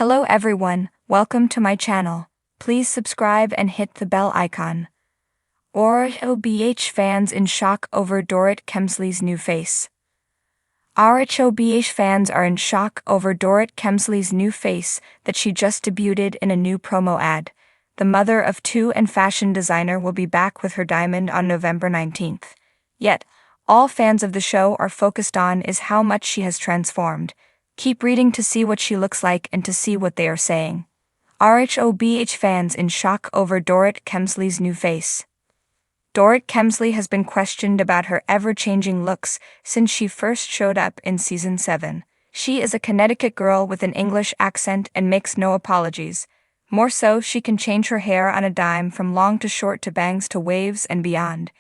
Hello everyone, welcome to my channel. Please subscribe and hit the bell icon. RHOBH fans in shock over Dorit Kemsley's new face. RHOBH fans are in shock over Dorit Kemsley's new face that she just debuted in a new promo ad. The mother of two and fashion designer will be back with her diamond on November 19th. Yet, all fans of the show are focused on is how much she has transformed. Keep reading to see what she looks like and to see what they are saying. RHOBH fans in shock over Dorit Kemsley's new face. Dorit Kemsley has been questioned about her ever-changing looks since she first showed up in Season 7. She is a Connecticut girl with an English accent and makes no apologies. More so, she can change her hair on a dime from long to short to bangs to waves and beyond.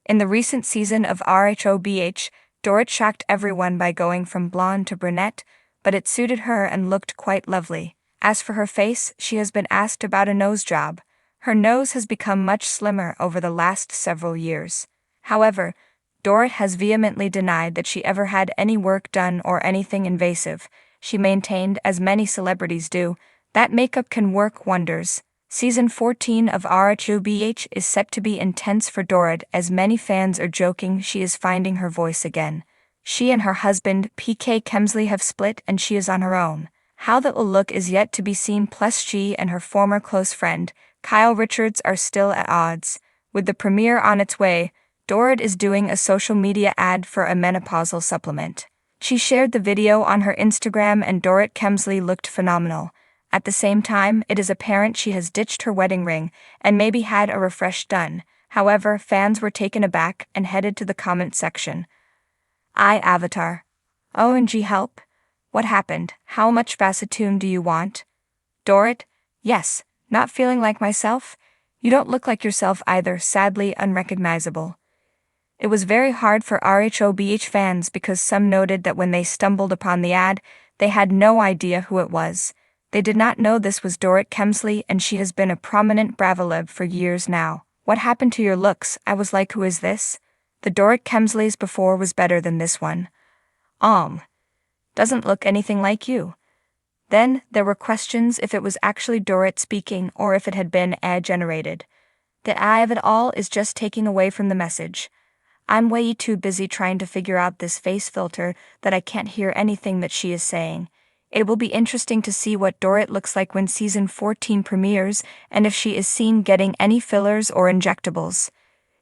In the recent season of RHOBH, Dorit shocked everyone by going from blonde to brunette, but it suited her and looked quite lovely. As for her face, she has been asked about a nose job. Her nose has become much slimmer over the last several years. However, Dorit has vehemently denied that she ever had any work done or anything invasive. She maintained, as many celebrities do, that makeup can work wonders. Season 14 of RHOBH is set to be intense for Dorit, as many fans are joking she is finding her voice again. She and her husband, PK Kemsley, have split and she is on her own. How that will look is yet to be seen, plus she and her former close friend, Kyle Richards, are still at odds. With the premiere on its way, Dorit is doing a social media ad for a menopausal supplement. She shared the video on her Instagram and Dorit Kemsley looked phenomenal. At the same time, it is apparent she has ditched her wedding ring and maybe had a refresh done. However, fans were taken aback and headed to the comment section. Avatar. OMG, help. What happened? How much Vasatoon do you want? Dorit? Yes. Not feeling like myself? You don't look like yourself either, sadly unrecognizable. It was very hard for RHOBH fans because some noted that when they stumbled upon the ad, they had no idea who it was. They did not know this was Dorit Kemsley, and she has been a prominent bravaleb for years now. What happened to your looks? I was like, who is this? The Dorit Kemsleys before was better than this one. Doesn't look anything like you. Then, there were questions if it was actually Dorit speaking or if it had been AI-generated. The AI of it all is just taking away from the message. I'm way too busy trying to figure out this face filter that I can't hear anything that she is saying. It will be interesting to see what Dorit looks like when Season 14 premieres and if she is seen getting any fillers or injectables.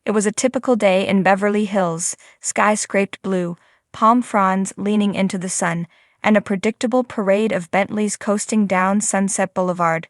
It was a typical day in Beverly Hills, sky scraped blue, palm fronds leaning into the sun, and a predictable parade of Bentleys coasting down Sunset Boulevard.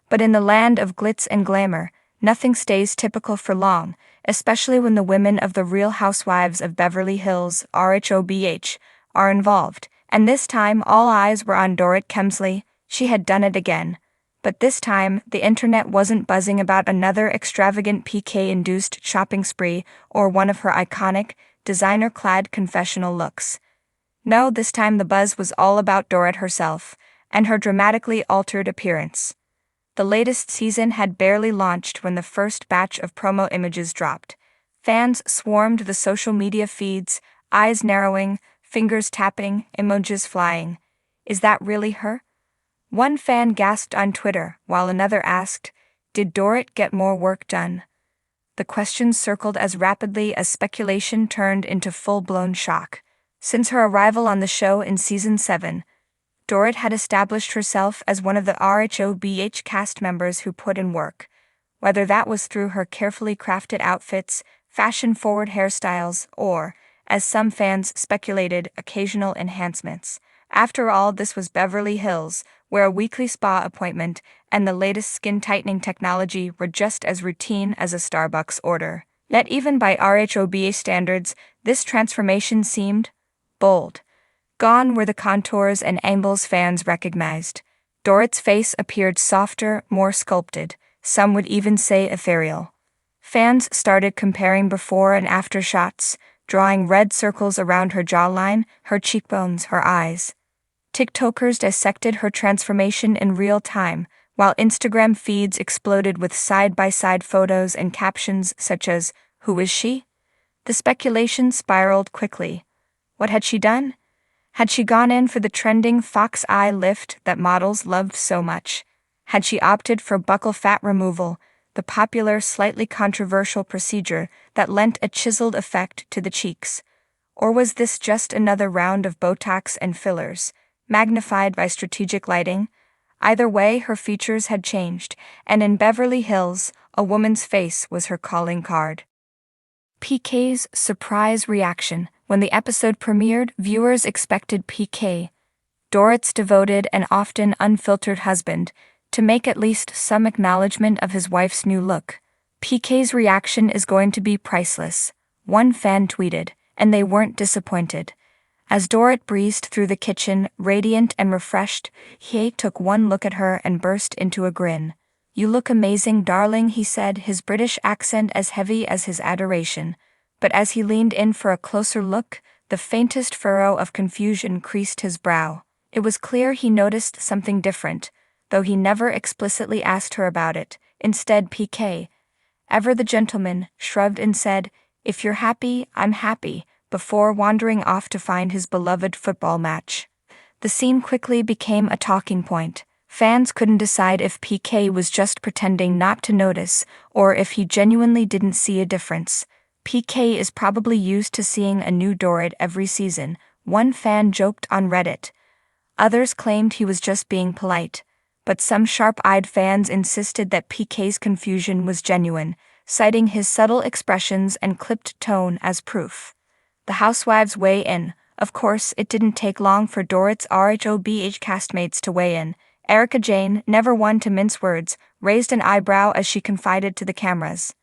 But in the land of glitz and glamour, nothing stays typical for long, especially when the women of the Real Housewives of Beverly Hills, RHOBH, are involved. And this time all eyes were on Dorit Kemsley. She had done it again. But this time, the internet wasn't buzzing about another extravagant PK-induced shopping spree or one of her iconic, designer-clad confessional looks. No, this time the buzz was all about Dorit herself, and her dramatically altered appearance. The latest season had barely launched when the first batch of promo images dropped. Fans swarmed the social media feeds, eyes narrowing, fingers tapping, emojis flying. Is that really her? One fan gasped on Twitter, while another asked, did Dorit get more work done? The questions circled as rapidly as speculation turned into full-blown shock. Since her arrival on the show in Season 7, Dorit had established herself as one of the RHOBH cast members who put in work, whether that was through her carefully crafted outfits, fashion-forward hairstyles, or, as some fans speculated, occasional enhancements. After all, this was Beverly Hills, where a weekly spa appointment and the latest skin-tightening technology were just as routine as a Starbucks order. Yet even by RHOBH standards, this transformation seemed bold. Gone were the contours and angles fans recognized. Dorit's face appeared softer, more sculpted, some would even say ethereal. Fans started comparing before and after shots, drawing red circles around her jawline, her cheekbones, her eyes. TikTokers dissected her transformation in real time, while Instagram feeds exploded with side-by-side photos and captions such as, "Who is she?" The speculation spiraled quickly. What had she done? Had she gone in for the trending fox eye lift that models loved so much? Had she opted for buccal fat removal, the popular, slightly controversial procedure that lent a chiseled effect to the cheeks? Or was this just another round of Botox and fillers, magnified by strategic lighting? Either way, her features had changed, and in Beverly Hills, a woman's face was her calling card. PK's surprise reaction. When the episode premiered, viewers expected PK, Dorit's devoted and often unfiltered husband, to make at least some acknowledgement of his wife's new look. PK's reaction is going to be priceless, one fan tweeted, and they weren't disappointed. As Dorit breezed through the kitchen, radiant and refreshed, he took one look at her and burst into a grin. "You look amazing, darling," he said, his British accent as heavy as his adoration. But as he leaned in for a closer look, the faintest furrow of confusion creased his brow. It was clear he noticed something different, though he never explicitly asked her about it. Instead, PK, ever the gentleman, shrugged and said, "If you're happy, I'm happy," before wandering off to find his beloved football match. The scene quickly became a talking point. Fans couldn't decide if PK was just pretending not to notice, or if he genuinely didn't see a difference. "PK is probably used to seeing a new Dorit every season," one fan joked on Reddit. Others claimed he was just being polite, but some sharp-eyed fans insisted that PK's confusion was genuine, citing his subtle expressions and clipped tone as proof. The housewives weigh in. Of course, it didn't take long for Dorit's RHOBH castmates to weigh in. Erica Jane, never one to mince words, raised an eyebrow as she confided to the cameras.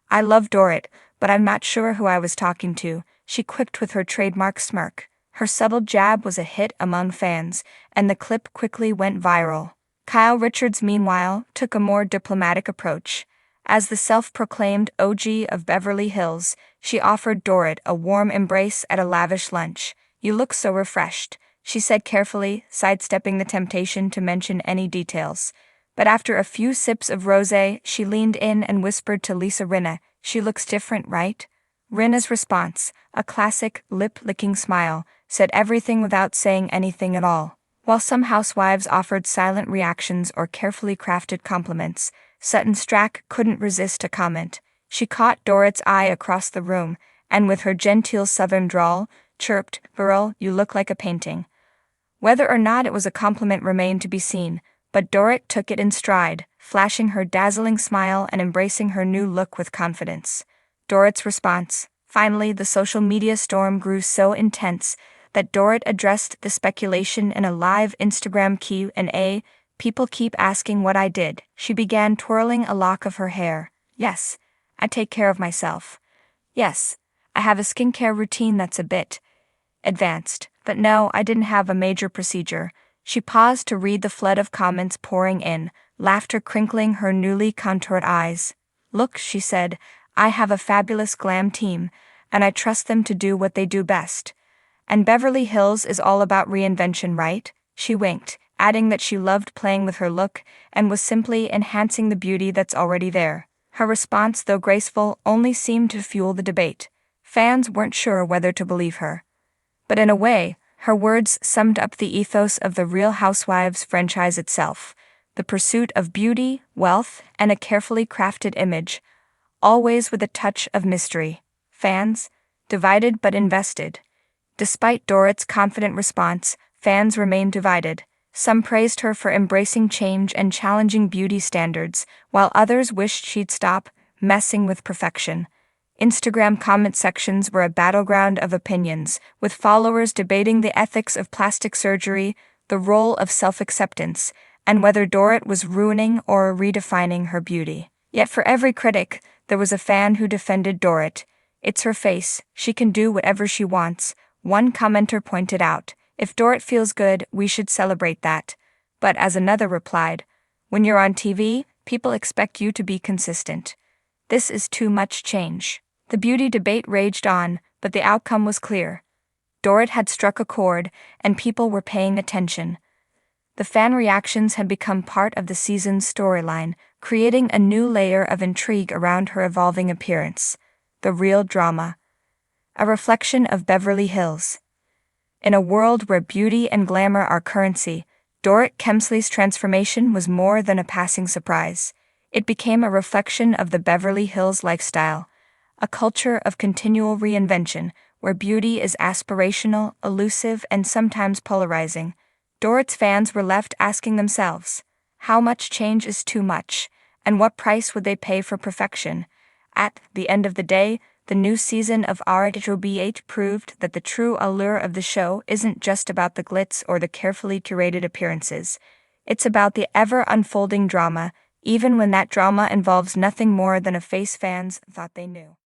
"I love Dorit, but I'm not sure who I was talking to," she quipped with her trademark smirk. Her subtle jab was a hit among fans, and the clip quickly went viral. Kyle Richards, meanwhile, took a more diplomatic approach. As the self-proclaimed OG of Beverly Hills, she offered Dorit a warm embrace at a lavish lunch. "You look so refreshed," she said carefully, sidestepping the temptation to mention any details. But after a few sips of rosé, she leaned in and whispered to Lisa Rinna, "She looks different, right?" Rinna's response, a classic lip-licking smile, said everything without saying anything at all. While some housewives offered silent reactions or carefully crafted compliments, Sutton Strack couldn't resist a comment. She caught Dorit's eye across the room, and with her genteel southern drawl, chirped, "Girl, you look like a painting." Whether or not it was a compliment remained to be seen, but Dorit took it in stride, flashing her dazzling smile and embracing her new look with confidence. Dorit's response. Finally, the social media storm grew so intense that Dorit addressed the speculation in a live Instagram Q&A. "People keep asking what I did." She began twirling a lock of her hair. "Yes, I take care of myself. Yes, I have a skincare routine that's a bit advanced. But no, I didn't have a major procedure." She paused to read the flood of comments pouring in, laughter crinkling her newly contoured eyes. "Look," she said, "I have a fabulous glam team, and I trust them to do what they do best. And Beverly Hills is all about reinvention, right?" She winked, adding that she loved playing with her look and was simply enhancing the beauty that's already there. Her response, though graceful, only seemed to fuel the debate. Fans weren't sure whether to believe her. But in a way, her words summed up the ethos of the Real Housewives franchise itself, the pursuit of beauty, wealth, and a carefully crafted image, always with a touch of mystery. Fans, divided but invested. Despite Dorit's confident response, fans remained divided. Some praised her for embracing change and challenging beauty standards, while others wished she'd stop messing with perfection. Instagram comment sections were a battleground of opinions, with followers debating the ethics of plastic surgery, the role of self-acceptance, and whether Dorit was ruining or redefining her beauty. Yet for every critic, there was a fan who defended Dorit. "It's her face, she can do whatever she wants," one commenter pointed out. "If Dorit feels good, we should celebrate that." But as another replied, "When you're on TV, people expect you to be consistent. This is too much change." The beauty debate raged on, but the outcome was clear. Dorit had struck a chord, and people were paying attention. The fan reactions had become part of the season's storyline, creating a new layer of intrigue around her evolving appearance. The real drama. A reflection of Beverly Hills. In a world where beauty and glamour are currency, Dorit Kemsley's transformation was more than a passing surprise. It became a reflection of the Beverly Hills lifestyle, a culture of continual reinvention, where beauty is aspirational, elusive, and sometimes polarizing. Dorit's fans were left asking themselves, how much change is too much, and what price would they pay for perfection? At the end of the day, the new season of RHOBH proved that the true allure of the show isn't just about the glitz or the carefully curated appearances. It's about the ever-unfolding drama, even when that drama involves nothing more than a face fans thought they knew.